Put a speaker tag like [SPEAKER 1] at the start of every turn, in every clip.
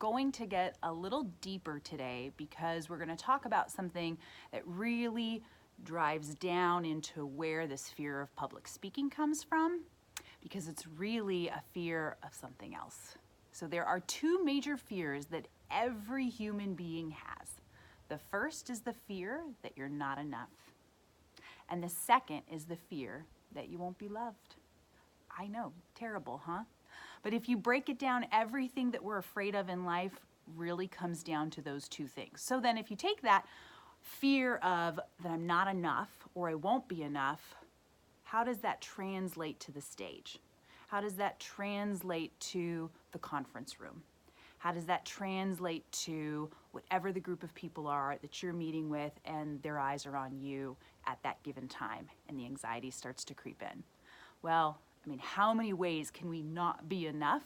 [SPEAKER 1] going to get a little deeper today because we're going to talk about something that really drives down into where this fear of public speaking comes from, because it's really a fear of something else. So there are two major fears that every human being has. The first is the fear that you're not enough. And the second is the fear that you won't be loved. I know, terrible, huh? But if you break it down, everything that we're afraid of in life really comes down to those two things. So then if you take that fear of that I'm not enough or I won't be enough, how does that translate to the stage? How does that translate to the conference room? How does that translate to whatever the group of people are that you're meeting with and their eyes are on you at that given time and the anxiety starts to creep in? Well, I mean, how many ways can we not be enough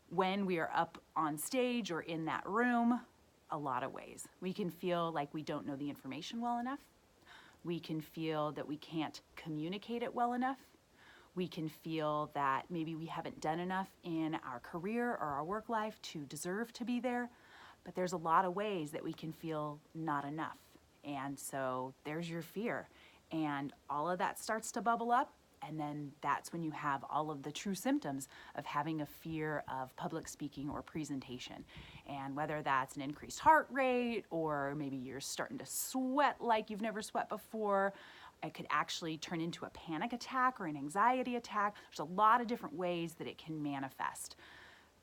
[SPEAKER 1] when we are up on stage or in that room? A lot of ways. We can feel like we don't know the information well enough. We can feel that we can't communicate it well enough. We can feel that maybe we haven't done enough in our career or our work life to deserve to be there. But there's a lot of ways that we can feel not enough. And so there's your fear. And all of that starts to bubble up. And then that's when you have all of the true symptoms of having a fear of public speaking or presentation. And whether that's an increased heart rate, or maybe you're starting to sweat like you've never sweat before, it could actually turn into a panic attack or an anxiety attack. There's a lot of different ways that it can manifest.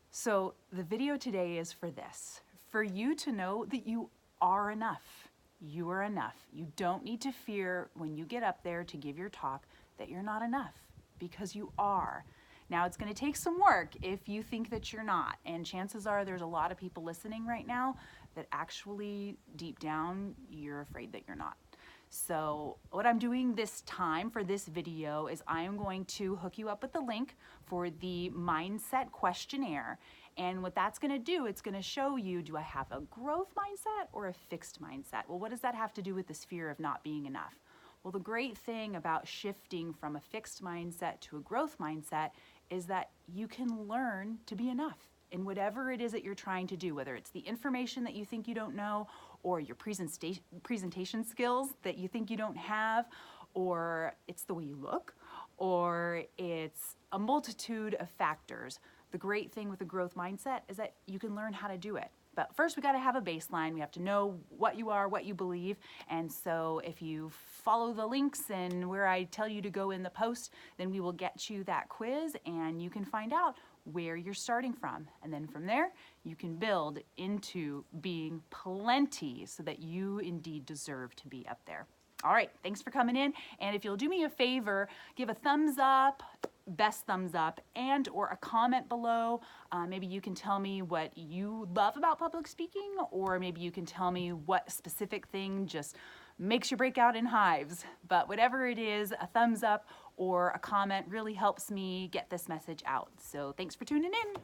[SPEAKER 1] So the video today is for this, for you to know that you are enough. You are enough. You don't need to fear when you get up there to give your talk that you're not enough, because you are. Now, it's going to take some work if you think that you're not, and chances are there's a lot of people listening right now that actually deep down you're afraid that you're not. So what I'm doing this time for this video is I'm going to hook you up with the link for the mindset questionnaire. And what that's going to do, it's going to show you, do I have a growth mindset or a fixed mindset? Well, what does that have to do with this fear of not being enough? Well, the great thing about shifting from a fixed mindset to a growth mindset is that you can learn to be enough in whatever it is that you're trying to do, whether it's the information that you think you don't know, or your presentation skills that you think you don't have, or it's the way you look, or it's a multitude of factors. The great thing with a growth mindset is that you can learn how to do it. But first, we got to have a baseline. We have to know what you are, what you believe. And so if you follow the links and where I tell you to go in the post, then we will get you that quiz and you can find out where you're starting from. And then from there, you can build into being plenty so that you indeed deserve to be up there. All right, thanks for coming in. And if you'll do me a favor, give a thumbs up, best thumbs up, and or a comment below. Maybe you can tell me what you love about public speaking, or maybe you can tell me what specific thing just makes you break out in hives. But whatever it is, a thumbs up or a comment really helps me get this message out. So thanks for tuning in.